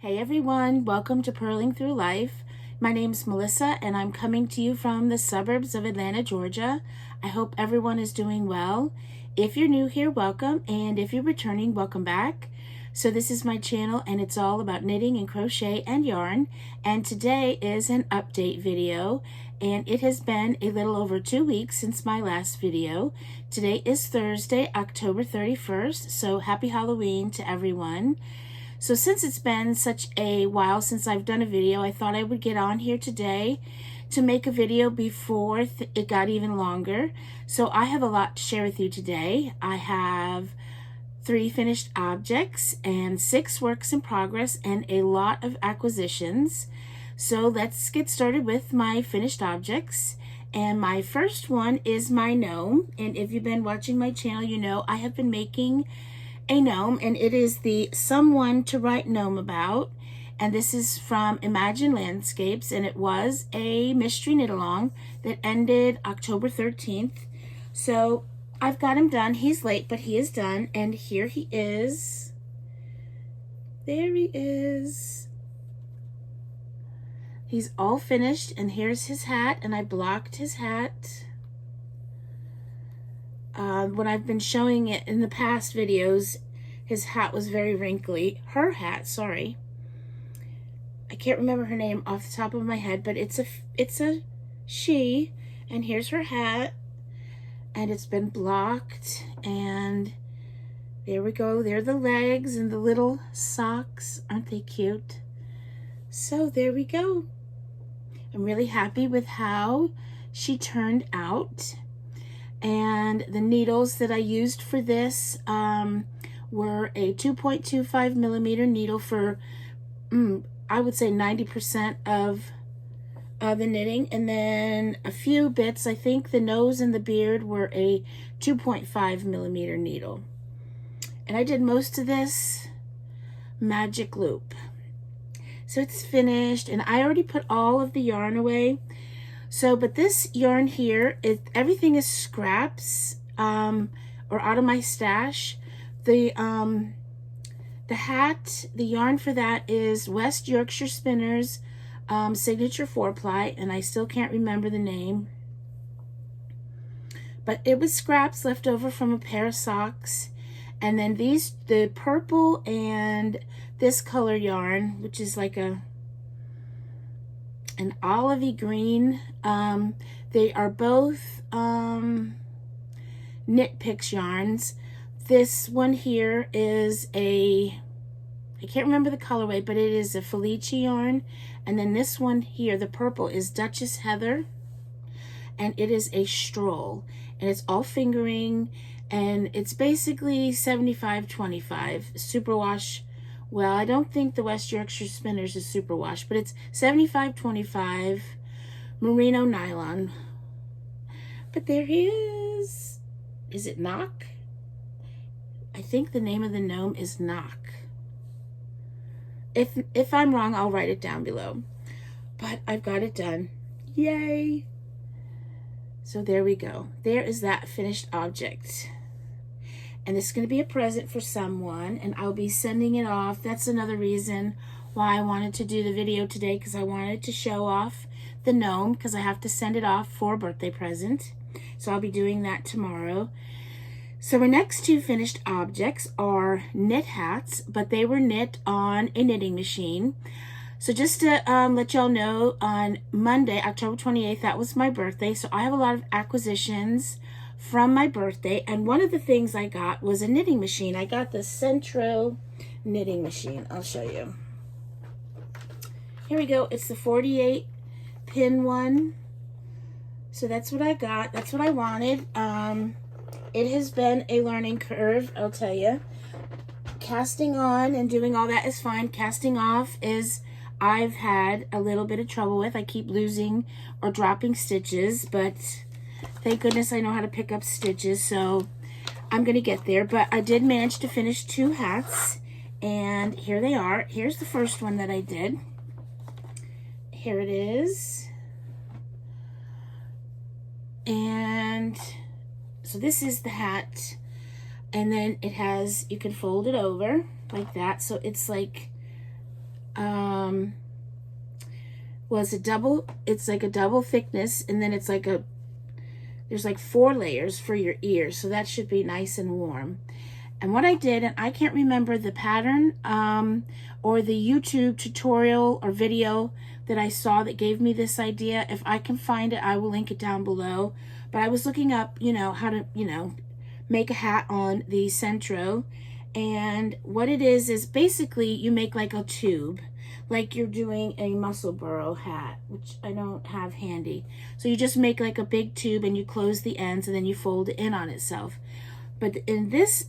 Hey everyone, welcome to Purling Through Life. My name's Melissa and I'm coming to you from the suburbs of Atlanta, Georgia. I hope everyone is doing well. If you're new here, welcome, and if you're returning, welcome back. So this is my channel and it's all about knitting and crochet and yarn, and today is an update video, and it has been a little over 2 weeks since my last video. Today is Thursday, October 31st, so happy Halloween to everyone. So since it's been such a while since I've done a video, I thought I would get on here today to make a video before it got even longer. So I have a lot to share with you today. I have 3 finished objects and 6 works in progress and a lot of acquisitions. So let's get started with my finished objects. And my first one is my gnome. And if you've been watching my channel, you know I have been making a gnome, and it is the Someone to Write Gnome About, and this is from Imagine Landscapes, and it was a mystery knit along that ended October 13th. So I've got him done. He's late, but he is done, and here he is. There he is. He's all finished, and here's his hat, and I blocked his hat. When I've been showing it in the past videos, his hat was very wrinkly. Her hat, sorry. I can't remember her name off the top of my head, but it's a she, and here's her hat, and it's been blocked, and there we go. There are the legs and the little socks. Aren't they cute? So there we go. I'm really happy with how she turned out. And the needles that I used for this were a 2.25 millimeter needle for, I would say 90% of the knitting. And then a few bits, I think the nose and the beard were a 2.5 millimeter needle. And I did most of this magic loop. So it's finished, and I already put all of the yarn away. So, but this yarn here, everything is scraps or out of my stash. The hat, the yarn for that is West Yorkshire Spinners Signature 4-ply, and I still can't remember the name. But it was scraps left over from a pair of socks. And then the purple and this color yarn, which is like an olivey green. They are both Knit Picks yarns. This one here is I can't remember the colorway, but it is a Felice yarn. And then this one here, the purple, is Duchess Heather, and it is a stroll, and it's all fingering, and it's basically 75-25 superwash. Well, I don't think the West Yorkshire Spinners is superwash, but it's 75-25 merino nylon. But there he is. Is it Knock? I think the name of the gnome is Knock. If I'm wrong, I'll write it down below. But I've got it done. Yay! So there we go. There is that finished object. And it's going to be a present for someone, and I'll be sending it off. That's another reason why I wanted to do the video today, because I wanted to show off the gnome, because I have to send it off for a birthday present. So I'll be doing that tomorrow. So my next 2 finished objects are knit hats, but they were knit on a knitting machine. So just to let y'all know, on Monday, October 28th, that was my birthday. So I have a lot of acquisitions from my birthday, and one of the things I got was a knitting machine. I got the Sentro knitting machine. I'll show you. Here we go. It's the 48 pin one. So that's what I got. That's what I wanted. It has been a learning curve, I'll tell you. Casting on and doing all that is fine. Casting off is I've had a little bit of trouble with. I keep losing or dropping stitches, but thank goodness I know how to pick up stitches, so I'm going to get there. But I did manage to finish 2 hats, and here they are. Here's the first one that I did. Here it is. And so this is the hat, and then it has, you can fold it over like that, so it's like was a double, it's like a double thickness, and then it's like a, there's like 4 layers for your ears, so that should be nice and warm. And what I did, and I can't remember the pattern or the YouTube tutorial or video that I saw that gave me this idea. If I can find it, I will link it down below. But I was looking up, you know, how to, you know, make a hat on the Sentro. And what it is basically you make like a tube, like you're doing a muscle burrow hat, which I don't have handy. So you just make like a big tube and you close the ends and then you fold it in on itself. But in this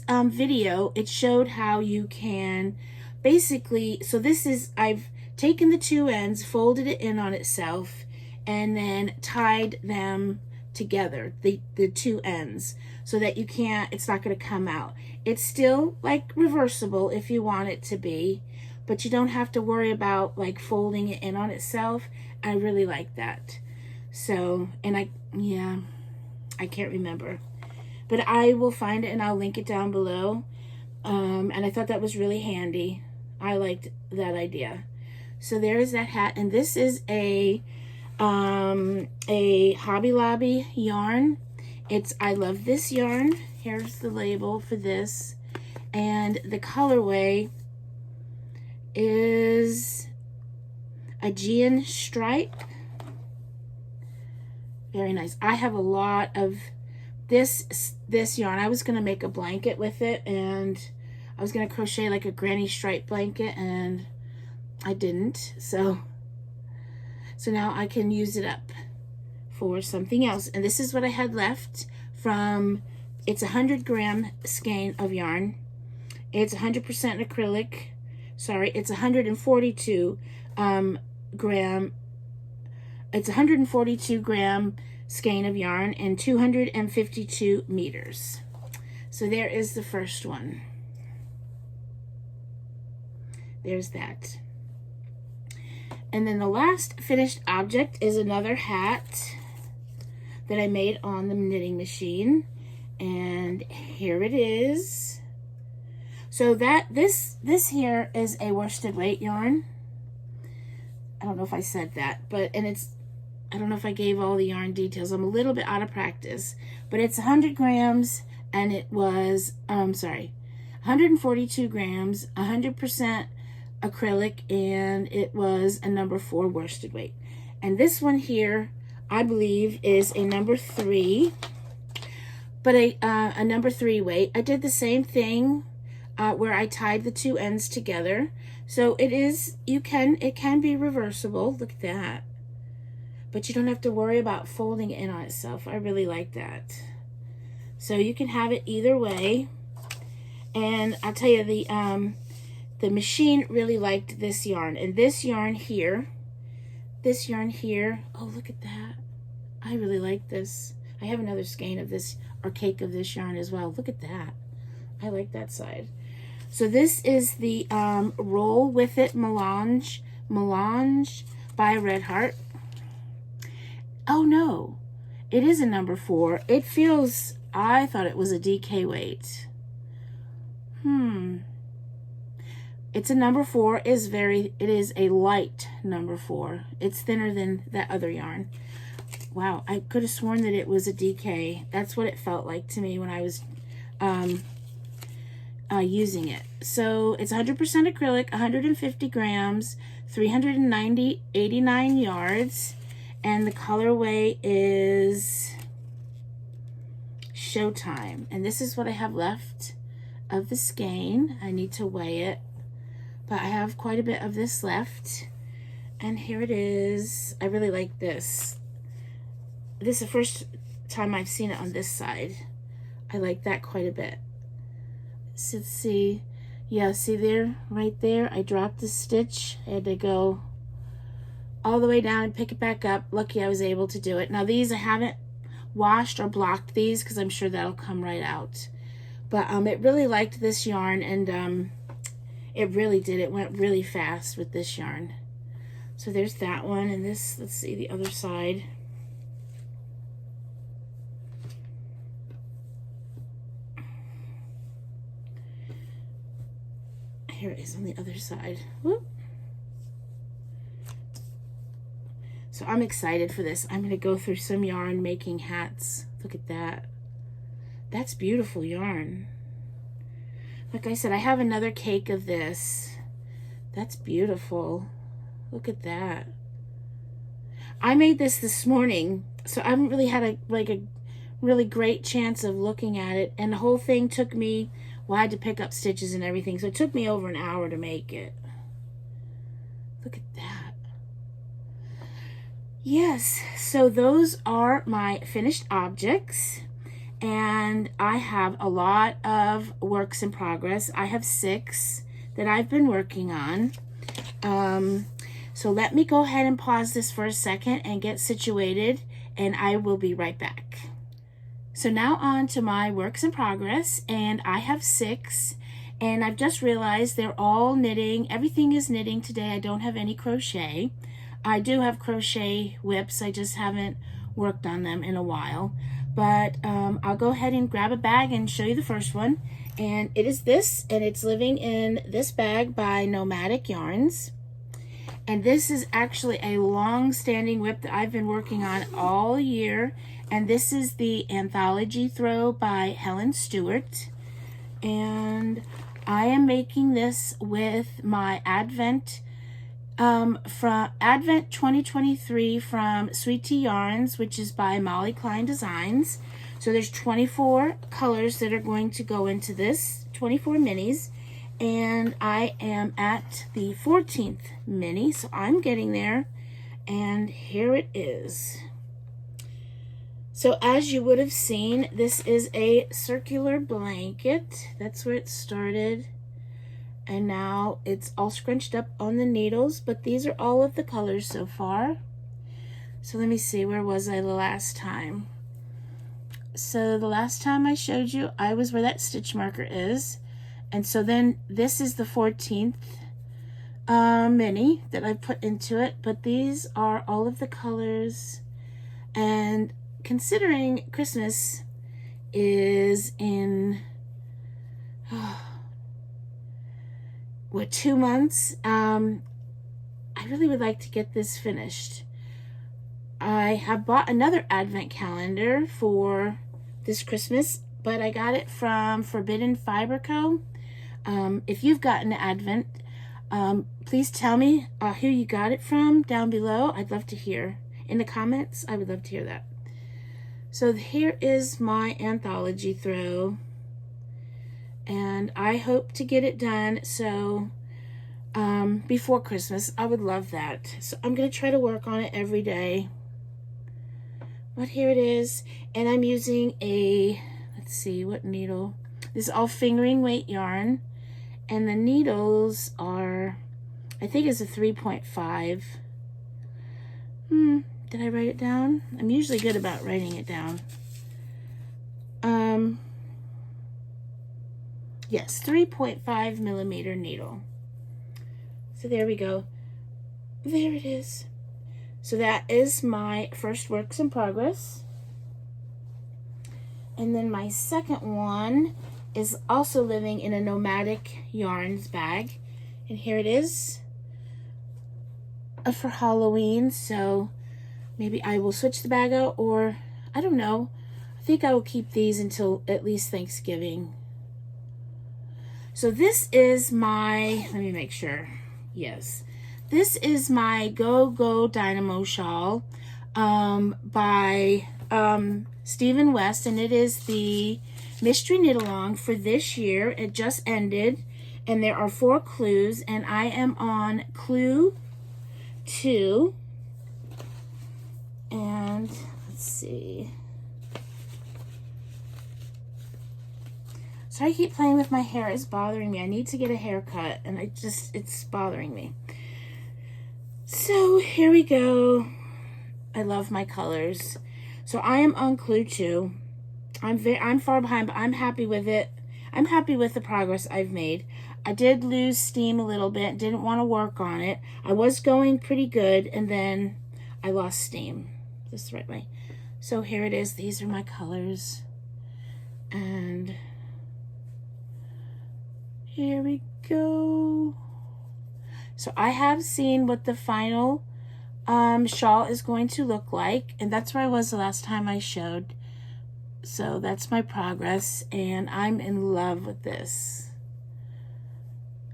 video, it showed how you can basically, so this is, I've taken the 2 ends, folded it in on itself, and then tied them together, the 2 ends, so that you can't, it's not going to come out. It's still like reversible if you want it to be, but you don't have to worry about like folding it in on itself. I really like that. So, and I can't remember. But I will find it and I'll link it down below. And I thought that was really handy. I liked that idea. So there is that hat. And this is a Hobby Lobby yarn. It's, I love this yarn. Here's the label for this. And the colorway is Aegean Stripe. Very nice. I have a lot of this yarn. I was going to make a blanket with it, and I was going to crochet like a granny stripe blanket, and I didn't. So now I can use it up for something else. And this is what I had left from, it's a 100-gram skein of yarn. It's 100% acrylic. Sorry, it's 142 gram. It's 142 gram skein of yarn and 252 meters. So there is the first one. There's that. And then the last finished object is another hat that I made on the knitting machine. And here it is. So that this here is a worsted weight yarn. I don't know if I said that, but, and it's, I don't know if I gave all the yarn details. I'm a little bit out of practice, but it's 100 grams and it was, 142 grams, 100% acrylic, and it was a number 4 worsted weight. And this one here, I believe, is a number 3, but a number 3 weight. I did the same thing where I tied the 2 ends together. So it is, it can be reversible. Look at that. But you don't have to worry about folding it in on itself. I really like that. So you can have it either way. And I'll tell you, the machine really liked this yarn. And this yarn here, oh, look at that. I really like this. I have another skein of this, or cake of this yarn as well. Look at that. I like that side. So this is the Roll With It Melange by Red Heart. Oh no, it is a number 4. It feels, I thought it was a DK weight. It's a number 4. It is a light number 4. It's thinner than that other yarn. Wow, I could have sworn that it was a DK. That's what it felt like to me when I was using it. So it's 100% acrylic, 150 grams, 389 yards, and the colorway is Showtime. And this is what I have left of the skein. I need to weigh it, but I have quite a bit of this left. And here it is. I really like this. This is the first time I've seen it on this side. I like that quite a bit. So let's see. Yeah, see there, right there, I dropped the stitch. I had to go all the way down and pick it back up. Lucky I was able to do it. Now these, I haven't washed or blocked these because I'm sure that'll come right out. But it really liked this yarn, and it really did. It went really fast with this yarn. So there's that one, and this, let's see the other side. Here it is on the other side. Whoop. So I'm excited for this. I'm going to go through some yarn making hats. Look at that. That's beautiful yarn. Like I said, I have another cake of this. That's beautiful. Look at that. I made this morning, so I haven't really had a really great chance of looking at it. And the whole thing took me, well, I had to pick up stitches and everything, so it took me over an hour to make it. Look at that. Yes, so those are my finished objects, and I have a lot of works in progress. I have 6 that I've been working on. So let me go ahead and pause this for a second and get situated, and I will be right back. So now on to my works in progress, and I have 6, and I've just realized they're all knitting. Everything is knitting today. I don't have any crochet. I do have crochet whips. I just haven't worked on them in a while. But I'll go ahead and grab a bag and show you the first one. And it is this, and it's living in this bag by Nomadic Yarns. And this is actually a long-standing whip that I've been working on all year. And this is the Anthology throw by Helen Stewart. And I am making this with my Advent from Advent 2023 from Sweet Tea Yarns, which is by Molly Klein Designs. So there's 24 colors that are going to go into this, 24 minis, and I am at the 14th mini, so I'm getting there, and here it is. So as you would have seen, this is a circular blanket. That's where it started. And now it's all scrunched up on the needles, but these are all of the colors so far. So let me see, where was I the last time? So the last time I showed you, I was where that stitch marker is. And so then this is the 14th mini that I put into it, but these are all of the colors. And considering Christmas is in... what, 2 months? I really would like to get this finished. I have bought another advent calendar for this Christmas, but I got it from Forbidden Fiber Co. If you've gotten an advent, please tell me who you got it from down below. I'd love to hear. In the comments, I would love to hear that. So here is my anthology throw. And I hope to get it done so before Christmas. I would love that. So I'm going to try to work on it every day. But here it is. And I'm using a, let's see, what needle? This is all fingering weight yarn. And the needles are, I think it's a 3.5. Did I write it down? I'm usually good about writing it down. Yes, 3.5 millimeter needle. So there we go. There it is. So that is my first works in progress. And then my second one is also living in a Nomadic Yarns bag. And here it is for Halloween. So maybe I will switch the bag out, or I don't know. I think I will keep these until at least Thanksgiving. So this is my, let me make sure, yes. This is my Go Go Dynamo shawl by Stephen West, and it is the Mystery Knit Along for this year. It just ended, and there are 4 clues, and I am on clue 2. And let's see. So I keep playing with my hair. It's bothering me. I need to get a haircut, and it's bothering me. So here we go. I love my colors. So I am on clue 2. I'm far behind, but I'm happy with it. I'm happy with the progress I've made. I did lose steam a little bit. Didn't want to work on it. I was going pretty good, and then I lost steam. This the right way. So here it is. These are my colors. And here we go. So I have seen what the final shawl is going to look like, and that's where I was the last time I showed. So that's my progress, and I'm in love with this.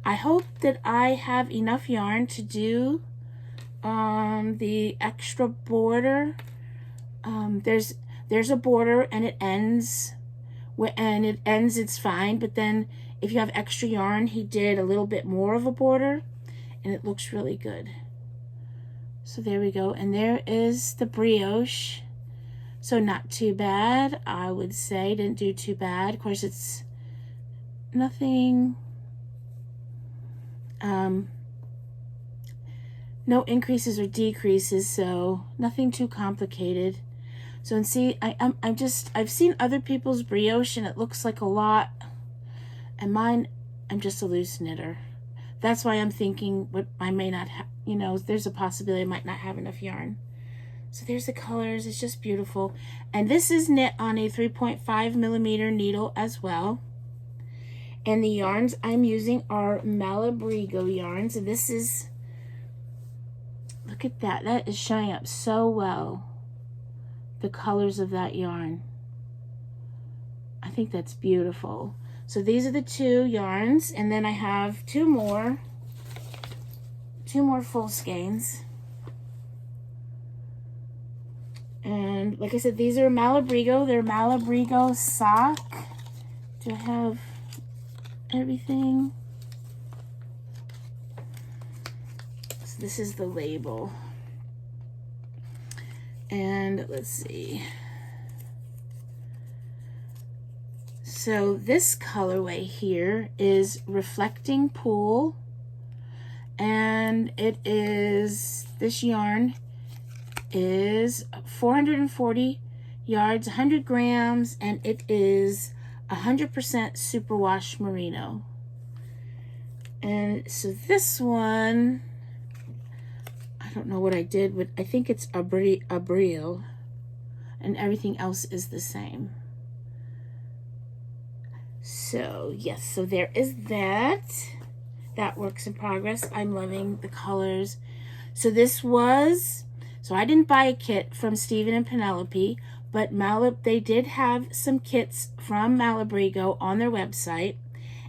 I hope that I have enough yarn to do the extra border. There's a border and it ends, it's fine, but then if you have extra yarn, he did a little bit more of a border and it looks really good. So there we go, and there is the brioche. So not too bad, I would say. Didn't do too bad. Of course, it's nothing, no increases or decreases, so nothing too complicated. So, and see, I've seen other people's brioche and it looks like a lot, and mine, I'm just a loose knitter. That's why I'm thinking what I may not have, you know, there's a possibility I might not have enough yarn. So there's the colors, it's just beautiful. And this is knit on a 3.5 millimeter needle as well. And the yarns I'm using are Malabrigo yarns, and this is, look at that, that is showing up so well, the colors of that yarn. I think that's beautiful. So these are the 2 yarns, and then I have two more full skeins. And like I said, these are Malabrigo. They're Malabrigo sock. Do I have everything? So this is the label. And let's see. So this colorway here is Reflecting Pool, and it is, this yarn is 440 yards, 100 grams, and it is 100% superwash merino. And so this one, I don't know what I did, but I think it's a brio, and everything else is the same. So yes, so there is that works in progress. I'm loving the colors. So this was, so I didn't buy a kit from Stephen and Penelope, but they did have some kits from Malabrigo on their website,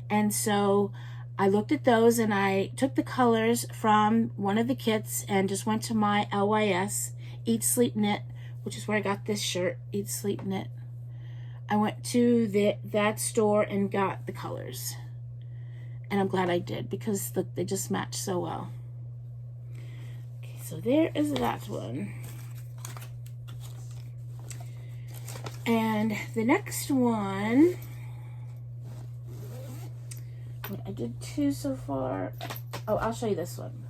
and so I looked at those and I took the colors from one of the kits and just went to my LYS, Eat.Sleep.Knit, which is where I got this shirt, Eat.Sleep.Knit. I went to that store and got the colors, and I'm glad I did, because look, they just match so well. Okay, so there is that one. And the next one, I did 2 so far. Oh, I'll show you this one.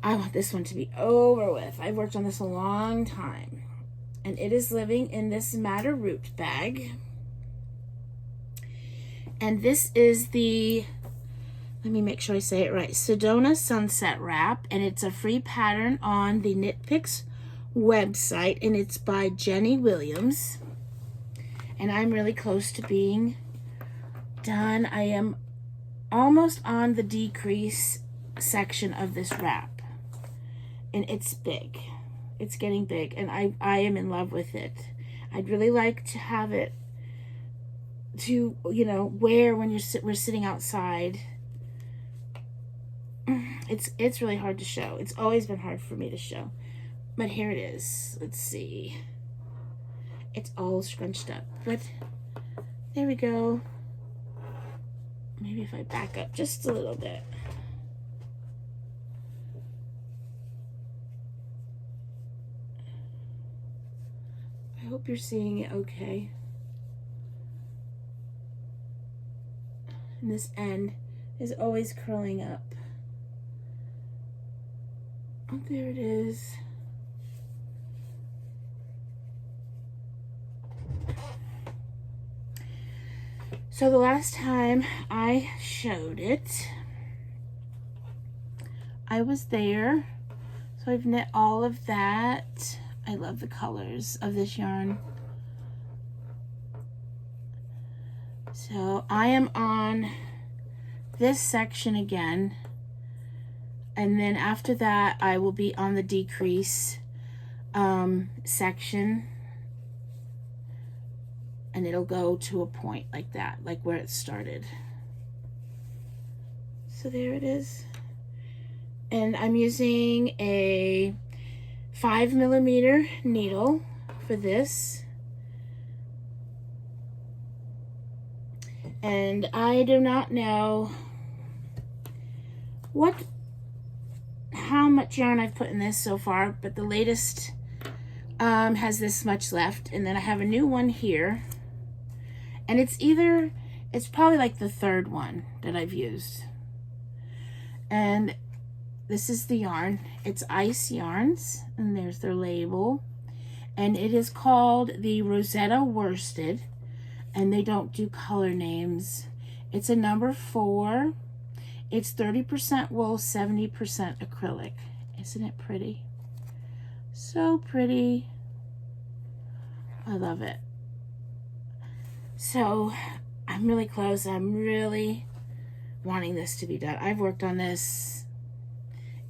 I want this one to be over with. I've worked on this a long time. And it is living in this Madder Root bag. And this is the, let me make sure I say it right, Sedona Sunset Wrap. And it's a free pattern on the Knit Picks website. And it's by Jenny Williams. And I'm really close to being done. I am almost on the decrease section of this wrap. And it's big. It's getting big, and I am in love with it. I'd really like to have it to, you know, wear when we're sitting outside. It's really hard to show. It's always been hard for me to show. But here it is. Let's see. It's all scrunched up, but there we go. Maybe if I back up just a little bit. I hope you're seeing it okay. And this end is always curling up. Oh, there it is. So the last time I showed it, I was there. So I've knit all of that. I love the colors of this yarn. So I am on this section again. And then after that, I will be on the decrease section. And it'll go to a point like that, like where it started. So there it is. And I'm using a 5mm needle for this. And I do not know how much yarn I've put in this so far, but the latest has this much left. And then I have a new one here. And it's probably like the third one that I've used. And this is the yarn. It's Ice Yarns, and there's their label. And it is called the Rosetta Worsted, and they don't do color names. It's a number 4. It's 30% wool, 70% acrylic. Isn't it pretty? So pretty. I love it. So I'm really close. I'm really wanting this to be done. I've worked on this.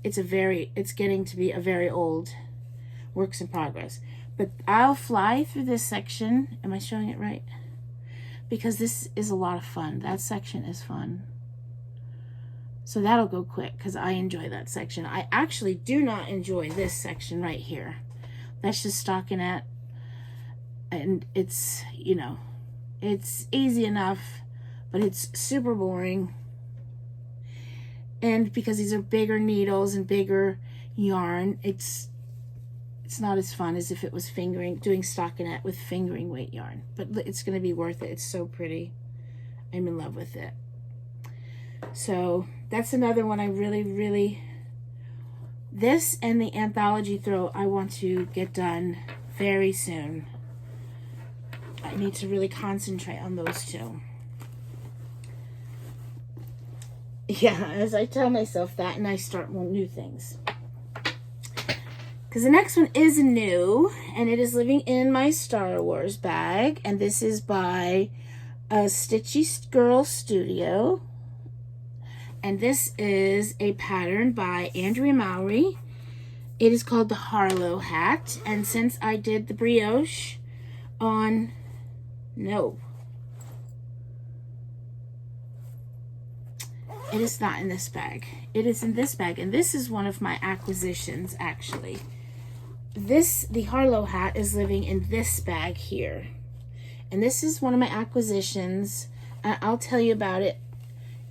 It's getting to be a very old works in progress. But I'll fly through this section. Am I showing it right? Because this is a lot of fun. That section is fun. So that'll go quick because I enjoy that section. I actually do not enjoy this section right here. That's just stockinette. And it's, you know, it's easy enough, but it's super boring. And because these are bigger needles and bigger yarn, it's not as fun as if it was doing stockinette with fingering weight yarn. But it's going to be worth it. It's so pretty. I'm in love with it. So that's another one I really, this and the Anthology throw I want to get done very soon. I need to really concentrate on those two. Yeah, as I tell myself that, and I start more new things. Because the next one is new, and it is living in my Star Wars bag, and this is by Stitchy Girl Studio. And this is a pattern by Andrea Mowry. It is called the Harlo Hat, and since I did the brioche on... No. It is not in this bag. It is in this bag, and this is one of my acquisitions, actually. The Harlo Hat is living in this bag here. And this is one of my acquisitions. I'll tell you about it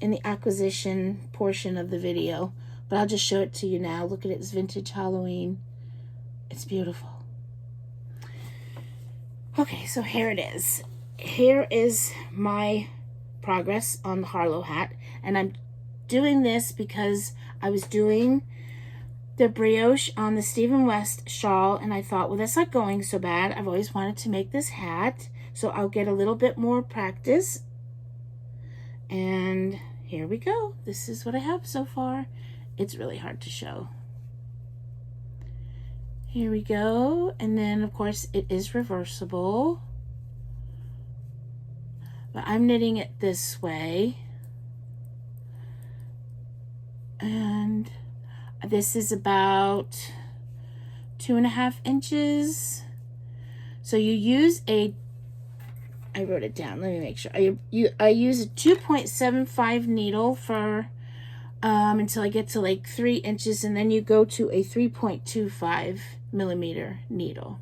in the acquisition portion of the video, but I'll just show it to you now. Look at it. It's vintage Halloween. It's beautiful. Okay, so here it is. Here is my progress on the Harlo Hat, and I'm doing this because I was doing the brioche on the Stephen West shawl, and I thought, well, that's not going so bad. I've always wanted to make this hat, so I'll get a little bit more practice. And here we go. This is what I have so far. It's really hard to show. Here we go. And then, of course, it is reversible. But I'm knitting it this way. And this is about 2.5 inches. So you use I wrote it down. Let me make sure. I use a 2.75 needle for until I get to like 3 inches, and then you go to a 3.25mm needle.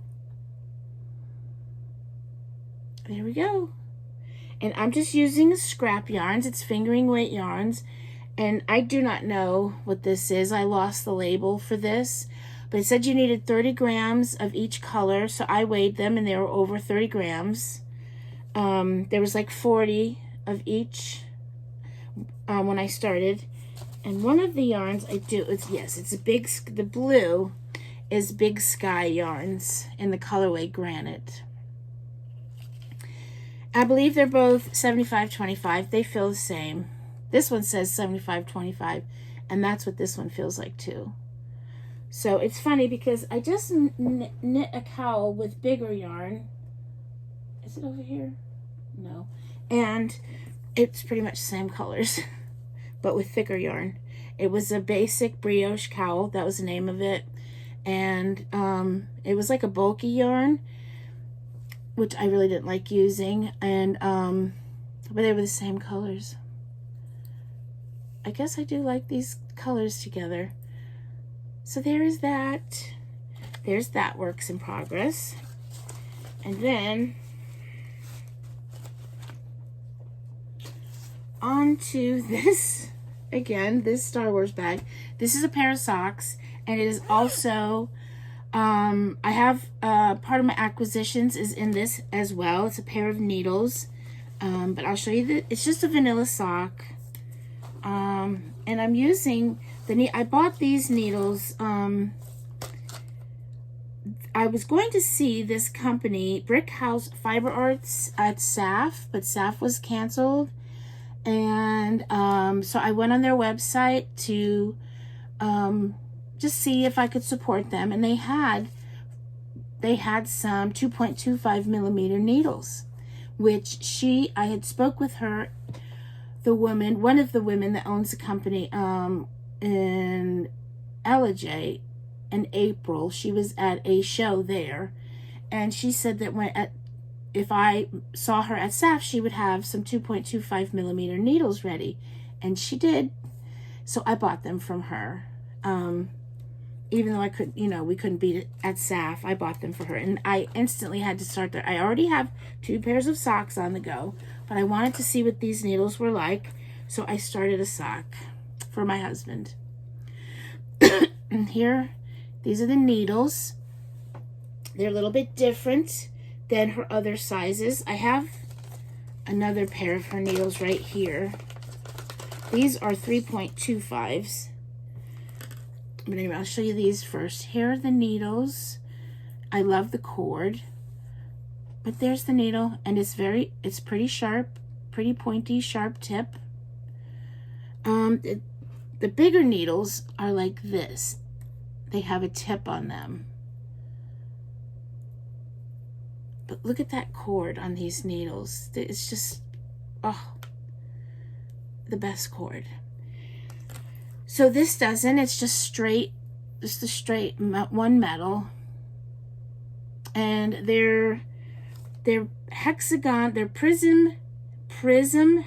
There we go. And I'm just using scrap yarns. It's fingering weight yarns. And I do not know what this is. I lost the label for this. But it said you needed 30 grams of each color. So I weighed them, and they were over 30 grams. There was like 40 of each when I started. And one of the yarns the blue is Big Sky yarns in the colorway Granite. I believe they're both 75-25. They feel the same. This one says 75-25, and that's what this one feels like too. So it's funny because I just knit a cowl with bigger yarn. Is it over here? No. And it's pretty much the same colors, but with thicker yarn. It was a basic brioche cowl. That was the name of it. And it was like a bulky yarn, which I really didn't like using. And but they were the same colors. I guess I do like these colors together. So there is that. There's that works in progress. And then on to this, again, this Star Wars bag. This is a pair of socks, and it is also, I have, part of my acquisitions is in this as well. It's a pair of needles, but I'll show you that it's just a vanilla sock. And I'm using I bought these needles, I was going to see this company, Brick House Fiber Arts at SAFF, but SAFF was canceled. And so I went on their website to just see if I could support them. And they had some 2.25 millimeter needles, which I had spoke with her, one of the women that owns the company in LJ in April. She was at a show there, and she said that if I saw her at SAFF, she would have some 2.25 millimeter needles ready, and she did. So I bought them from her. Even though we couldn't beat it at SAFF, I bought them for her, and I instantly had to start there. I already have 2 pairs of socks on the go, but I wanted to see what these needles were like, so I started a sock for my husband. And here, these are the needles. They're a little bit different than her other sizes. I have another pair of her needles right here. These are 3.25s. But anyway, I'll show you these first. Here are the needles. I love the cord. But there's the needle, and it's pretty sharp, pretty pointy, sharp tip. The bigger needles are like this. They have a tip on them. But look at that cord on these needles. It's just, oh, the best cord. So this doesn't. It's just straight, just a straight one metal. And they're hexagon, they're prism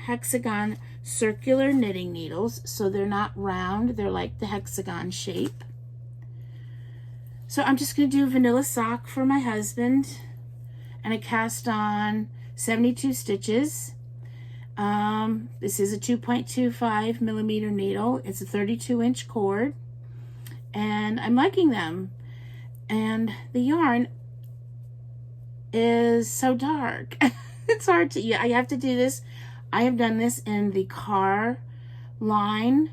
hexagon circular knitting needles. So they're not round. They're like the hexagon shape. So I'm just going to do a vanilla sock for my husband, and I cast on 72 stitches. This is a 2.25 millimeter needle. It's a 32-inch cord, and I'm liking them. And the yarn is so dark. It's hard to, I have to do this. I have done this in the car line.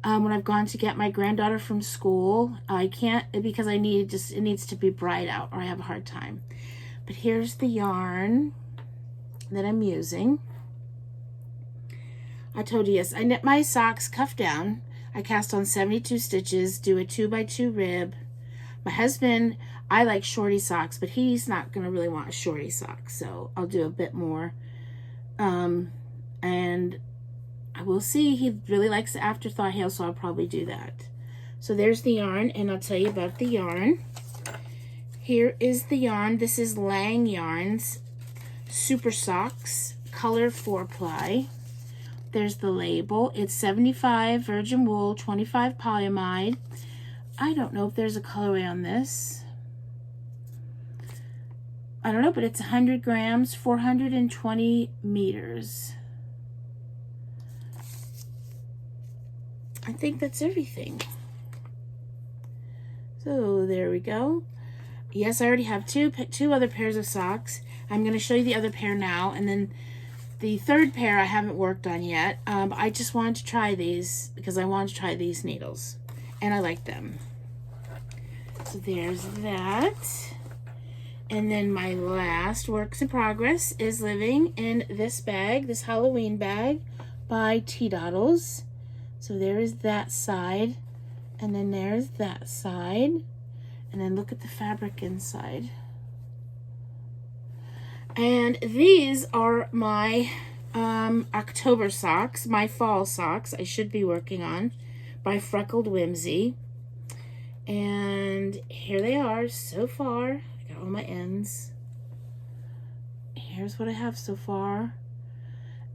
When I've gone to get my granddaughter from school, I can't, because it needs to be bright out or I have a hard time. But here's the yarn that I'm using. I told you, yes, I knit my socks cuff down. I cast on 72 stitches, do a 2x2 rib. My husband, I like shorty socks, but he's not going to really want a shorty sock, so I'll do a bit more. And I will see. He really likes the afterthought heel, so I'll probably do that. So there's the yarn, and I'll tell you about the yarn. Here is the yarn. This is Lang Yarns Super Socks, color 4-ply. There's the label. It's 75 virgin wool, 25 polyamide. I don't know if there's a colorway on this. I don't know, but it's 100 grams, 420 meters. I think that's everything. So there we go. Yes, I already have two other pairs of socks. I'm going to show you the other pair now, and then the third pair I haven't worked on yet. I just wanted to try these because I wanted to try these needles, and I like them. So there's that. And then my last works in progress is living in this bag, this Halloween bag by T-Doddles. So there is that side, and then there's that side, and then look at the fabric inside. And these are my October socks, my fall socks I should be working on, by Freckled Whimsy. And here they are so far. I got all my ends. Here's what I have so far.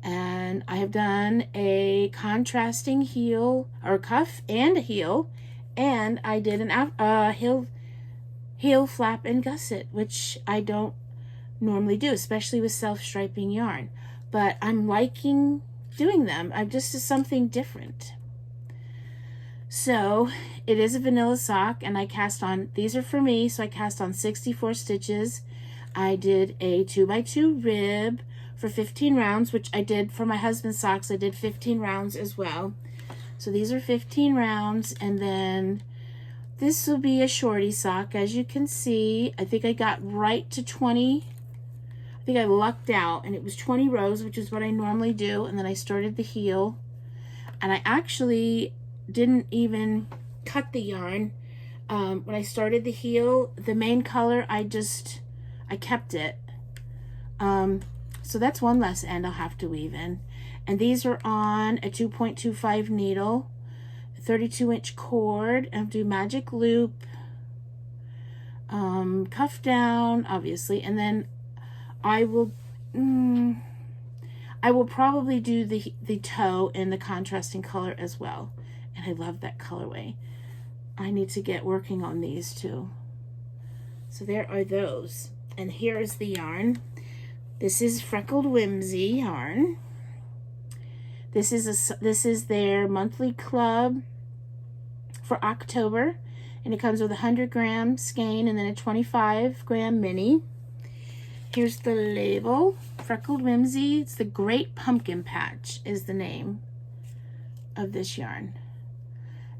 And I have done a contrasting heel or cuff and a heel, and I did an heel flap and gusset, which I don't normally do, especially with self-striping yarn, but I'm liking doing them. I'm just something different. So it is a vanilla sock, and I cast on, these are for me, so I cast on 64 stitches. I did a 2x2 rib for 15 rounds, which I did for my husband's socks. I did 15 rounds as well. So these are 15 rounds, and then this will be a shorty sock. As you can see, I think I got right to 20. I think I lucked out, and it was 20 rows, which is what I normally do. And then I started the heel, and I actually didn't even cut the yarn. When I started the heel, the main color, I kept it. So that's one less end I'll have to weave in. And these are on a 2.25 needle, 32-inch cord, and do magic loop, cuff down, obviously, and then I will probably do the toe in the contrasting color as well. And I love that colorway. I need to get working on these too. So there are those. And here is the yarn. This is Freckled Whimsy yarn. This is their monthly club for October, and it comes with a 100-gram skein and then a 25-gram mini. Here's the label, Freckled Whimsy. It's the Great Pumpkin Patch is the name of this yarn.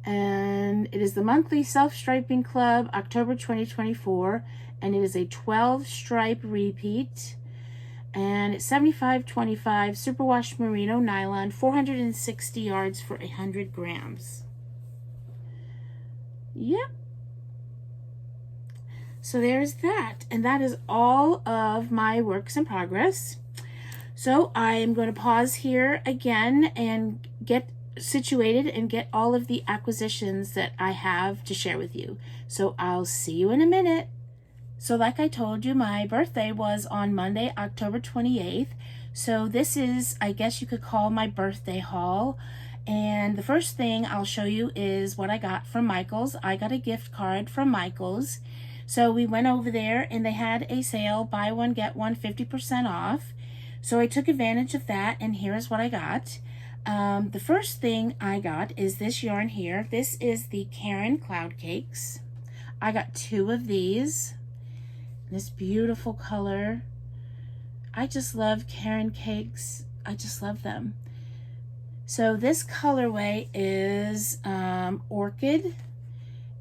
And it is the monthly self-striping club, October 2024, and it is a 12-stripe repeat. And it's 75-25 superwash merino nylon, 460 yards for 100 grams. Yep. So there's that. And that is all of my works in progress. So I am going to pause here again and get situated and get all of the acquisitions that I have to share with you. So I'll see you in a minute. So like I told you, my birthday was on Monday, October 28th. So this is, I guess you could call my birthday haul. And the first thing I'll show you is what I got from Michael's. I got a gift card from Michael's. So we went over there and they had a sale, buy one, get one, 50% off. So I took advantage of that, and here's what I got. The first thing I got is this yarn here. This is the Karen Cloud Cakes. I got 2 of these. This beautiful color. I just love Karen cakes. I just love them. So this colorway is Orchid,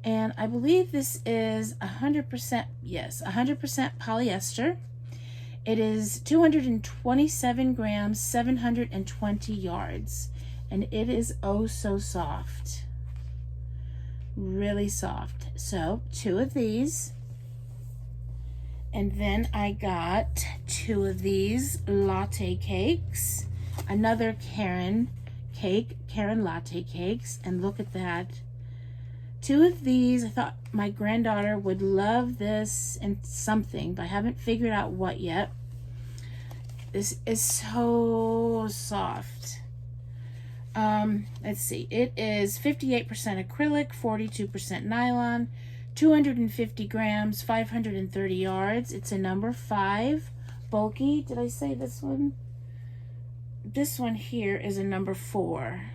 and I believe this is 100%, yes, 100% polyester. It is 227 grams, 720 yards, and it is oh so soft. Really soft. So 2 of these. And then I got 2 of these latte cakes, another Karen cake, Karen latte cakes, and look at that. 2 of these, I thought my granddaughter would love this and something, but I haven't figured out what yet. This is so soft. Let's see, it is 58% acrylic, 42% nylon, 250 grams, 530 yards. It's a number 5 bulky. Did I say this one? This one here is a number 4.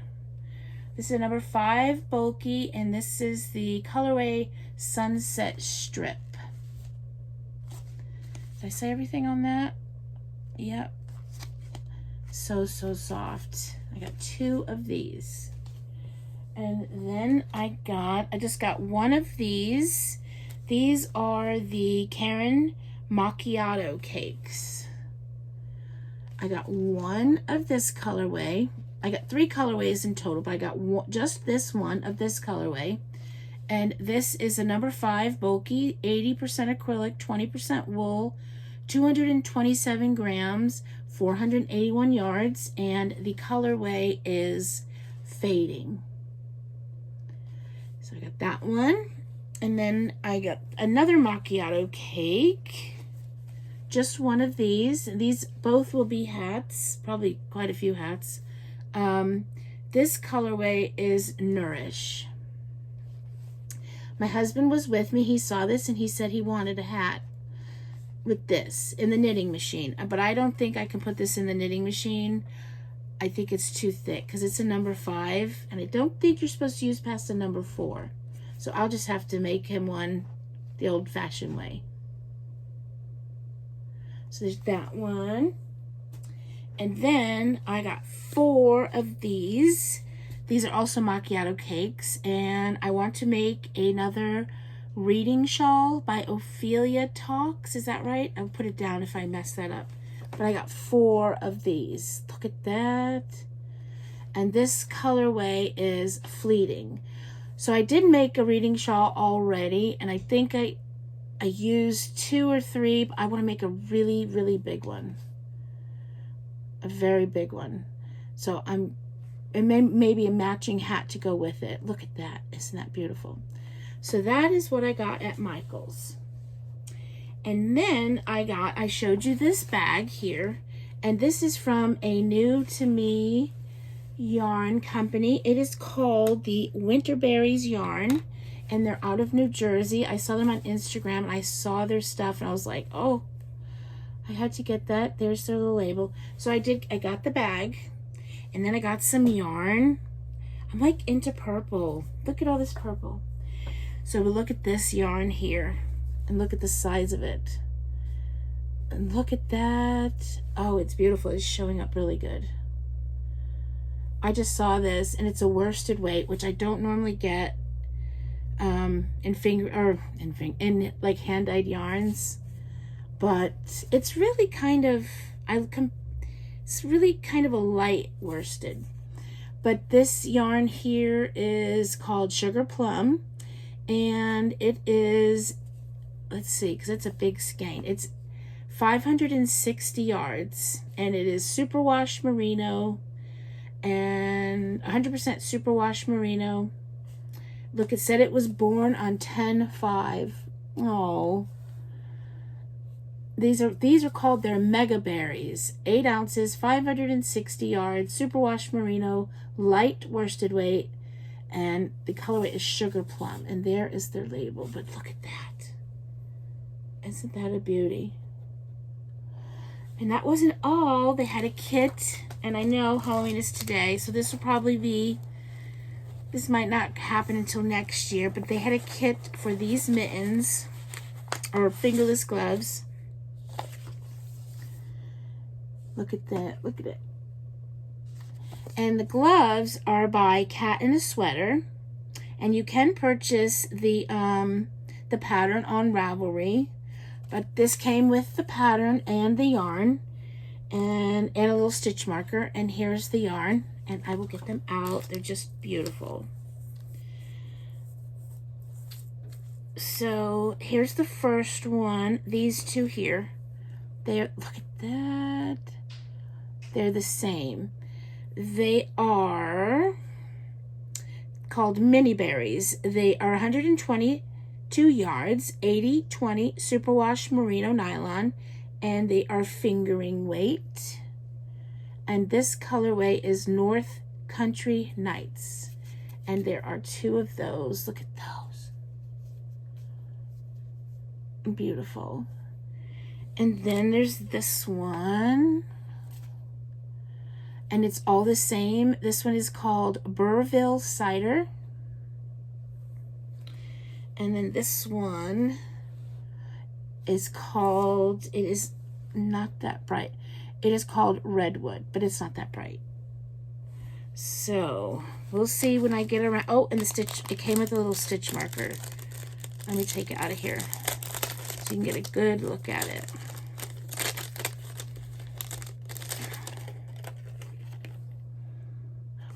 This is a number 5 bulky, and this is the colorway Sunset Strip. Did I say everything on that? Yep. So soft. I got 2 of these. And then I just got 1 of these. These are the Karen Macchiato cakes. I got 1 of this colorway. I got 3 colorways in total, but I got just this one of this colorway. And this is a number 5 bulky, 80% acrylic, 20% wool, 227 grams, 481 yards, and the colorway is Fading. So I got that one. And then I got another macchiato cake. Just one of these. And these both will be hats. Probably quite a few hats. This colorway is Nourish. My husband was with me. He saw this and he said he wanted a hat with this in the knitting machine. But I don't think I can put this in the knitting machine. I think it's too thick because it's a number 5. And I don't think you're supposed to use past a number 4. So I'll just have to make him one the old-fashioned way. So there's that one. And then I got 4 of these. These are also macchiato cakes. And I want to make another reading shawl by Ophelia Talks. Is that right? I'll put it down if I mess that up. But I got 4 of these. Look at that. And this colorway is Fleeting. So I did make a reading shawl already. And I think I used 2 or 3. But I want to make a really, really big one. A very big one. So and maybe a matching hat to go with it. Look at that. Isn't that beautiful? So that is what I got at Michael's. And then I showed you this bag here. And this is from a new to me yarn company. It is called the Winterberries yarn. And they're out of New Jersey. I saw them on Instagram and I saw their stuff and I was like, oh, I had to get that. There's their little label. So I got the bag. And then I got some yarn. I'm like into purple. Look at all this purple. So we look at this yarn here. And look at the size of it. And look at that. Oh, it's beautiful. It's showing up really good. I just saw this. And it's a worsted weight, which I don't normally get in like hand-dyed yarns. But it's really kind of... It's really kind of a light worsted. But this yarn here is called Sugar Plum. And it is, let's see, because it's a big skein. It's 560 yards. And it is superwash merino. And 100% superwash merino. Look, it said it was born on 10/5. Oh. These are called their mega berries. 8 ounces, 560 yards, superwash merino, light worsted weight, and the colorway is Sugar Plum. And there is their label. But look at that. Isn't that a beauty? And that wasn't all. They had a kit. And I know Halloween is today, so this will probably be... This might not happen until next year. But they had a kit for these mittens, or fingerless gloves. Look at that. Look at it. And the gloves are by Cat in a Sweater. And you can purchase the pattern on Ravelry. But this came with the pattern and the yarn. And a little stitch marker. And here's the yarn. And I will get them out. They're just beautiful. So here's the first one. These two here. Look at that. They're the same. They are called mini berries. They are 122 yards, 80/20 superwash merino nylon, and they are fingering weight. And this colorway is North Country Nights. And there are 2 of those. Look at those. Beautiful. And then there's this one. And it's all the same. This one is called Burville Cider. And then this one is called, it is not that bright. It is called Redwood, but it's not that bright. So we'll see when I get around. Oh, and the stitch, it came with a little stitch marker. Let me take it out of here so you can get a good look at it.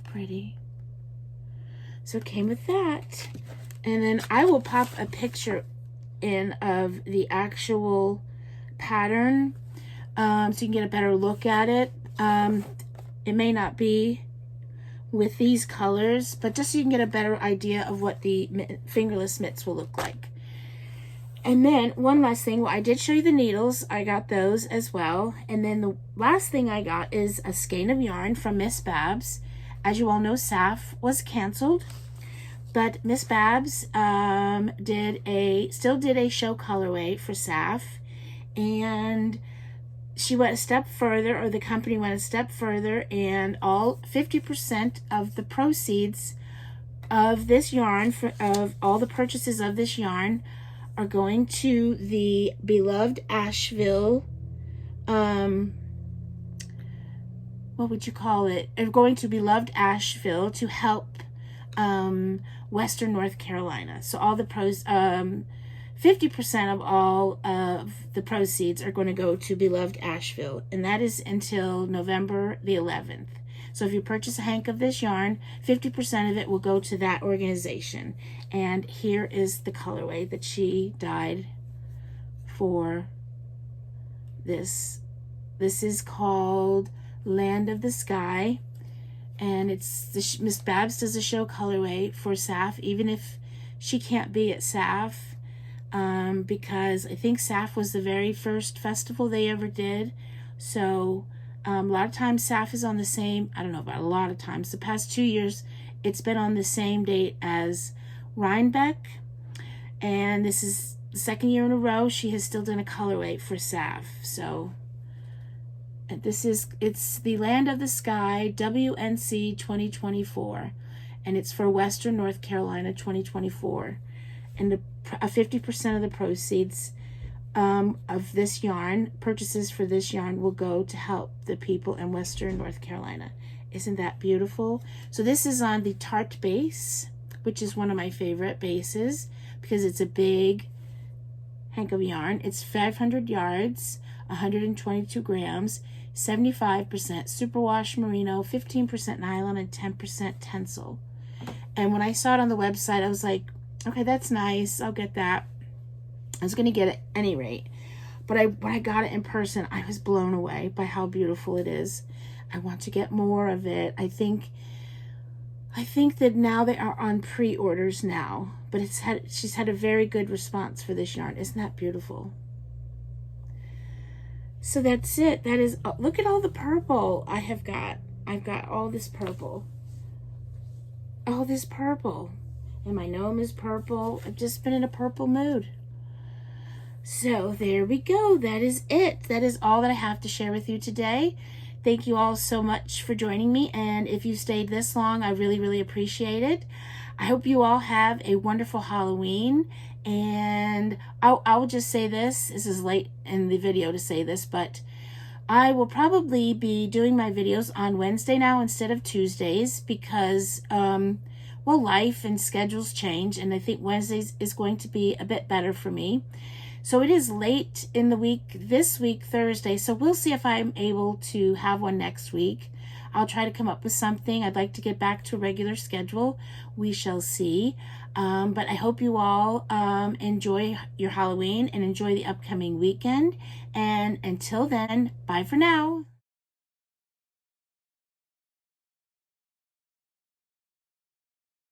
Pretty. So it came with that. And then I will pop a picture in of the actual pattern so you can get a better look at it. It may not be with these colors, but just so you can get a better idea of what the fingerless mitts will look like. And then one last thing, well, I did show you the needles. I got those as well. And then the last thing I got is a skein of yarn from Miss Babs. As you all know, SAFF was canceled, but Miss Babs still did a show colorway for SAFF, and she went a step further, or the company went a step further, and all 50% of the proceeds of this yarn, of all the purchases of this yarn, are going to the beloved Asheville, what would you call it? Are going to beloved Asheville to help Western North Carolina. So all the 50% of all of the proceeds are going to go to beloved Asheville, and that is until November the 11th. So if you purchase a hank of this yarn, 50% of it will go to that organization. And here is the colorway that she dyed for this. This is called Land of the Sky, and it's Miss Babs does a show colorway for SAFF, even if she can't be at SAFF, because I think SAFF was the very first festival they ever did. So a lot of times SAFF is on the same, I don't know about a lot of times, the past 2 years it's been on the same date as Rhinebeck, and this is the second year in a row she has still done a colorway for SAFF. So it's the Land of the Sky WNC 2024, and it's for Western North Carolina 2024, and 50% of the proceeds of this yarn, purchases for this yarn, will go to help the people in Western North Carolina. Isn't that beautiful? So this is on the tart base, which is one of my favorite bases because it's a big hank of yarn. It's 500 yards, 122 grams, 75% superwash merino, 15% nylon, and 10% tencel. And when I saw it on the website, I was like, okay, that's nice, I'll get that. I was going to get it at any rate, but when I got it in person, I was blown away by how beautiful it is. I want to get more of it. I think that now they are on pre-orders now, but she's had a very good response for this yarn. Isn't that beautiful? So that's it. That is, look at all the purple I have got. I've got all this purple. All this purple. And my gnome is purple. I've just been in a purple mood. So there we go. That is it. That is all that I have to share with you today. Thank you all so much for joining me. And if you stayed this long, I really, really appreciate it. I hope you all have a wonderful Halloween. And I will just say this. This is late in the video to say this, but I will probably be doing my videos on Wednesday now instead of Tuesdays because, well, life and schedules change. And I think Wednesdays is going to be a bit better for me. So it is late in the week, this week, Thursday. So we'll see if I'm able to have one next week. I'll try to come up with something. I'd like to get back to a regular schedule. We shall see. But I hope you all enjoy your Halloween and enjoy the upcoming weekend. And until then, bye for now.